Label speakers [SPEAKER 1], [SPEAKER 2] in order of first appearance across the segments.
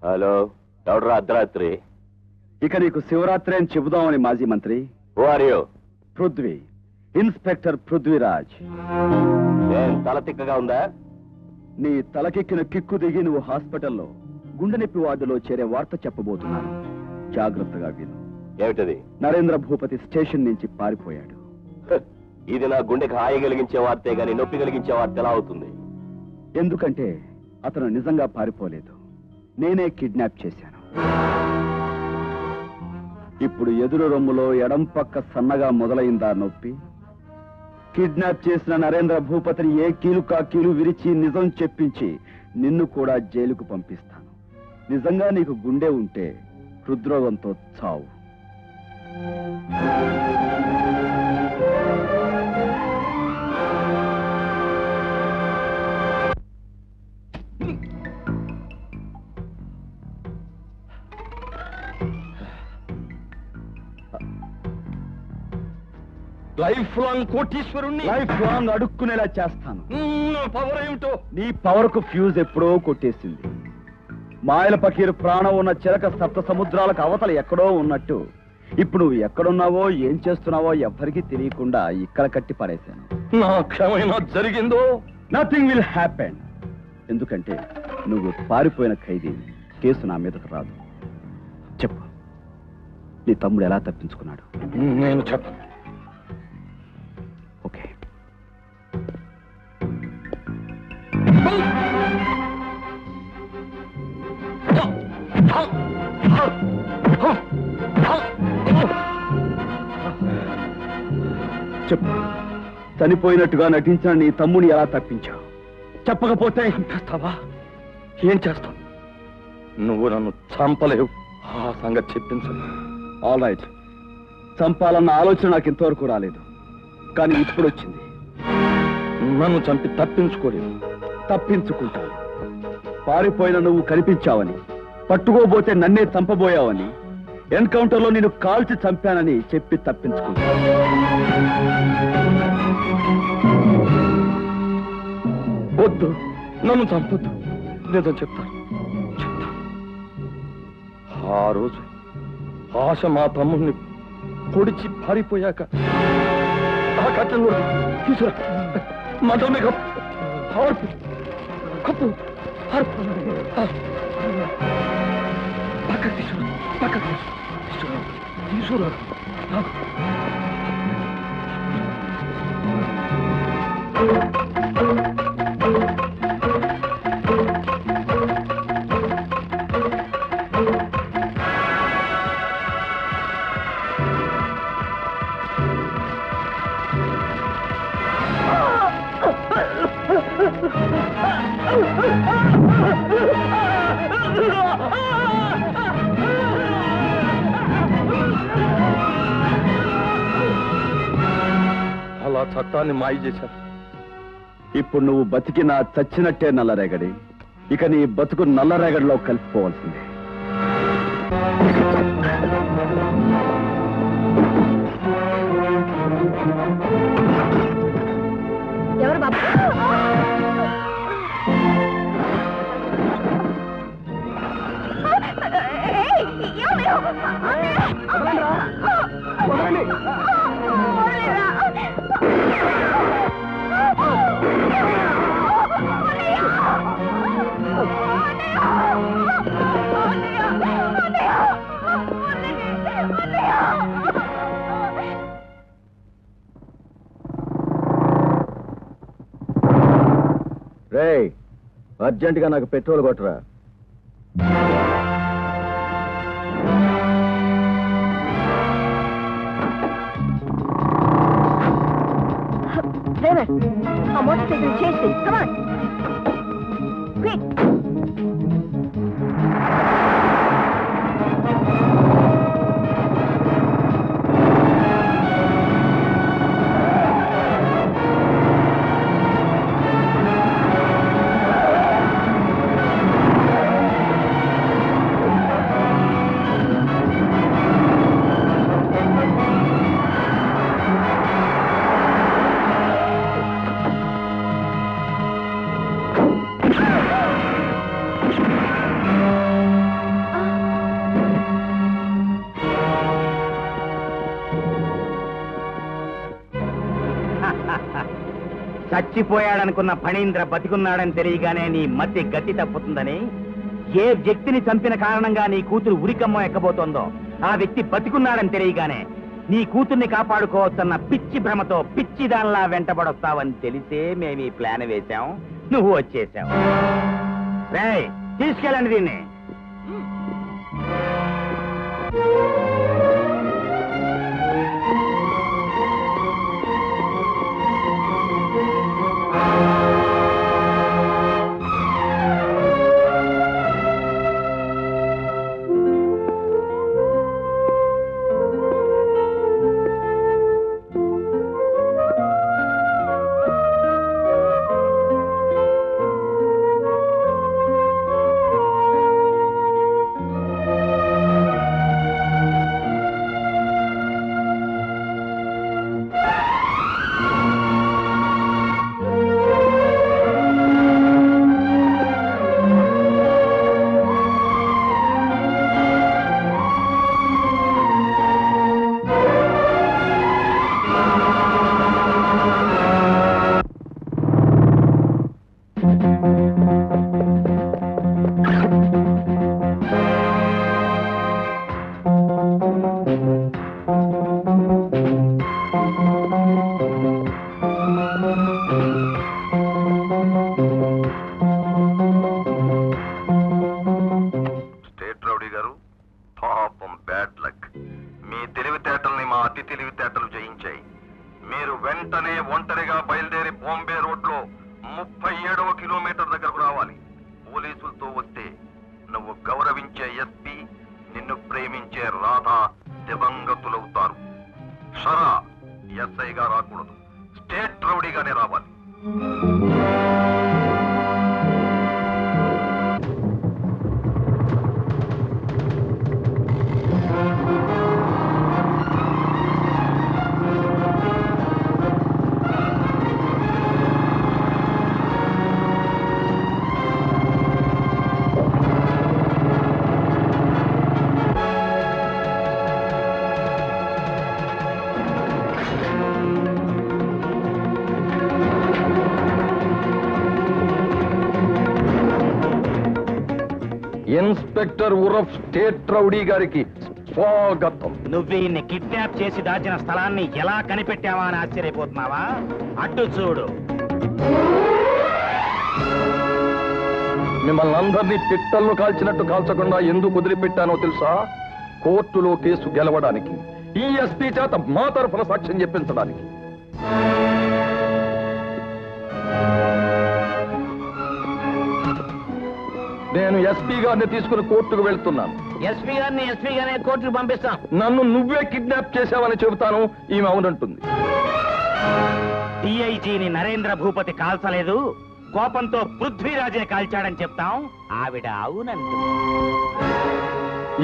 [SPEAKER 1] Hello, ఎవడరా అర్ధరాత్రి?
[SPEAKER 2] ఇక నీకు శివరాత్రి అని చెబుదామని మాజీ మంత్రి.
[SPEAKER 1] Who are you?
[SPEAKER 2] Prithvi, inspector Prithviraj.
[SPEAKER 1] తల తిక్కగా ఉందా?
[SPEAKER 2] నీ తలకెక్కిన కిక్కు దిగి నువ్వు హాస్పిటల్లో గుండె నొప్పి వార్డులో చేరే వార్త చెప్పబోతున్నాను. జాగ్రత్తగా విను.
[SPEAKER 1] ఏమిటది?
[SPEAKER 2] నరేంద్ర భూపతి స్టేషన్ నుంచి పారిపోయాడు.
[SPEAKER 1] ఇది నా గుండెకి హాయి కలిగించే వార్తే గాని నొప్పి కలిగించే వార్త ఎలా అవుతుంది?
[SPEAKER 2] ఎందుకంటే అతను నిజంగా పారిపోలేదు, నేనే కిడ్నాప్ చేశాను. ఇప్పుడు ఎదురు రొమ్ములో ఎడం పక్క సన్నగా మొదలైందా నొప్పి? కిడ్నాప్ చేసిన నరేంద్ర భూపతిని ఏ కీలుకా కీలు విరిచి నిజం చెప్పించి నిన్ను కూడా జైలుకు పంపిస్తాను. నిజంగా నీకు గుండె ఉంటే హృద్రోగంతో చావు.
[SPEAKER 3] లైఫ్ లాంగ్ కోటీశ్వరుణ్ణి
[SPEAKER 2] లైఫ్ లాంగ్ అడుక్కునేలా చేస్తాను.
[SPEAKER 3] పవర్ ఏమిటో?
[SPEAKER 2] నీ పవర్ కు ఫ్యూజ్ ఎప్పుడో కొట్టేసింది. మాయల పకీరు ప్రాణం ఉన్న చిలక సప్త సముద్రాలకు అవతల ఎక్కడో ఉన్నట్టు ఇప్పుడు నువ్వు ఎక్కడున్నావో ఏం చేస్తున్నావో ఎవ్వరికీ తెలియకుండా ఇక్కడ కట్టి పడేశాను.
[SPEAKER 3] నా క్షమైనా జరిగిందో?
[SPEAKER 2] Nothing will happen. ఎందుకంటే నువ్వు పారిపోయిన ఖైదీ. కేసు నా మీదకు రాదు. చెప్పు, నీ తమ్ముడు ఎలా తప్పించుకున్నాడు?
[SPEAKER 3] నేను చెప్పను.
[SPEAKER 2] ఓకే. చెప్పు, చనిపోయినట్టుగా నటించిన నీ తమ్ముని ఎలా తప్పించావు? చెప్పకపోతే
[SPEAKER 3] చంపేస్తావా? ఏం చేస్తావు? నువ్వు నన్ను చంపలేవు. ఆ సంగతి చెప్పించను.
[SPEAKER 2] ఆల్ రైట్, చంపాలన్న ఆలోచన నాకు ఇంతవరకు రాలేదు, కానీ ఇప్పుడు వచ్చింది.
[SPEAKER 3] నన్ను చంపి తప్పించుకోలేవు.
[SPEAKER 2] తప్పించుకుంటాను. పారిపోయిన నువ్వు కనిపించావని, పట్టుకోబోతే నన్నే చంపబోయావని, ఎన్కౌంటర్లో నేను కాల్చి చంపానని చెప్పి తప్పించుకుంటాను.
[SPEAKER 3] వద్దు, నన్ను చంపొద్దు. నిజం చెప్తాను. ఆ రోజు ఆశ మా తమ్ముడిని పొడిచి పారిపోయాక ఆ కట్టెలు తీసుకురా, మంటమే కప్పు కప్పు పక్కకు తీసుకురా, పక్కకు తీసుకురా, తీసుకురా. అలా చట్టాన్ని మాయ చేశారు.
[SPEAKER 2] ఇప్పుడు నువ్వు బతికినా చచ్చినట్టే నల్లరేగడి. ఇక నీ బతుకు నల్లరేగడిలో కలిసిపోవాల్సిందే.
[SPEAKER 4] ఎవరు బాబు?
[SPEAKER 2] రేయ్, అర్జెంటుగా నాకు పెట్రోల్ కొట్టరా.
[SPEAKER 4] డ్రైవర్, ఆ మోటార్ సైకిల్ చేసి కమాన్ క్విక్.
[SPEAKER 5] చచ్చిపోయాడనుకున్న ఫణీంద్ర బతికున్నాడని తెలియగానే నీ మతి గతి తప్పుతుందని, ఏ వ్యక్తిని చంపిన కారణంగా నీ కూతురు ఉరికమ్మ ఎక్కబోతోందో ఆ వ్యక్తి బతికున్నాడని తెలియగానే నీ కూతుర్ని కాపాడుకోవచ్చన్న పిచ్చి భ్రమతో పిచ్చి దానిలా వెంటబడొస్తావని తెలిసే మేము ఈ ప్లాన్ వేశాం. నువ్వు వచ్చేసావు. రేయ్, తీసుకెళ్ళండి దీన్ని.
[SPEAKER 3] స్టేట్ రౌడీ గారు, పాపం బ్యాడ్ లక్. మీ తెలివితేటల్ని మా అతి తెలివితేటలు జయించాయి. మీరు వెంటనే ఒంటరిగా బయలుదేరి బాంబే రోడ్లో 37వ కిలోమీటర్ దగ్గరకు రావాలి. పోలీసులతో వస్తే నువ్వు గౌరవించే ఎస్పీ, నిన్ను ప్రేమించే రాధ దివంగతులవుతారు. షరా ఎస్ఐగా రాకూడదు, స్టేట్ రౌడీగానే రావాలి. ఇన్స్పెక్టర్ ఉరఫ్ స్టేట్ రౌడీ గారికి స్వాగతం.
[SPEAKER 5] నువ్వు ఈయన్ని కిడ్నాప్ చేసి దాచిన స్థలాన్ని ఎలా కనిపెట్టావా అని ఆశ్చర్యపోతున్నావా? అడ్డు చూడు.
[SPEAKER 3] మిమ్మల్ని అందరినీ పిట్టలను కాల్చినట్టు కాల్చకుండా ఎందుకు వదిలిపెట్టానో తెలుసా? కోర్టులో కేసు గెలవడానికి, ఈ ఎస్పీ చేత మా తరఫున సాక్ష్యం చెప్పించడానికి. నేను ఎస్పీ గారిని తీసుకుని కోర్టుకు వెళ్తున్నాను.
[SPEAKER 5] ఎస్పీ గారినే కోర్టుకు పంపిస్తాం.
[SPEAKER 3] నన్ను నువ్వే కిడ్నాప్ చేశావని చెబుతాను. ఈమె అవునంటుంది.
[SPEAKER 5] డిఐజీని నరేంద్ర భూపతి కాల్చలేదు, కోపంతో పృథ్వీరాజే కాల్చాడని చెప్తాం. ఆవిడ అవునంటుంది.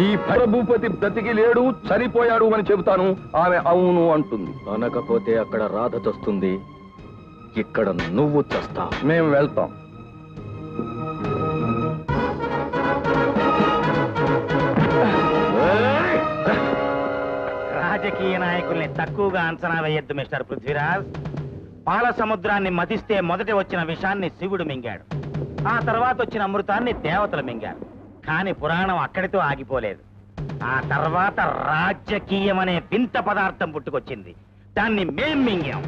[SPEAKER 3] ఈ భూపతి బ్రతికి లేడు, చనిపోయాడు అని చెబుతాను. ఆమె అవును అంటుంది.
[SPEAKER 1] అనకపోతే అక్కడ రాధ చస్తుంది, ఇక్కడ నువ్వు చస్తావు.
[SPEAKER 3] మేము వెళ్తాం.
[SPEAKER 5] రాజకీయ నాయకుల్ని తక్కువగా అంచనా వేయొద్దు మిస్టర్ పృథ్వీరాజ్. పాల సముద్రాన్ని మదిస్తే మొదట వచ్చిన విషాన్ని శివుడు మింగాడు, ఆ తర్వాత వచ్చిన అమృతాన్ని దేవతలు మింగారు. కానీ పురాణం అక్కడితో ఆగిపోలేదు. ఆ తర్వాత రాజకీయం అనే వింత పదార్థం పుట్టుకొచ్చింది. దాన్ని మేం మింగాం.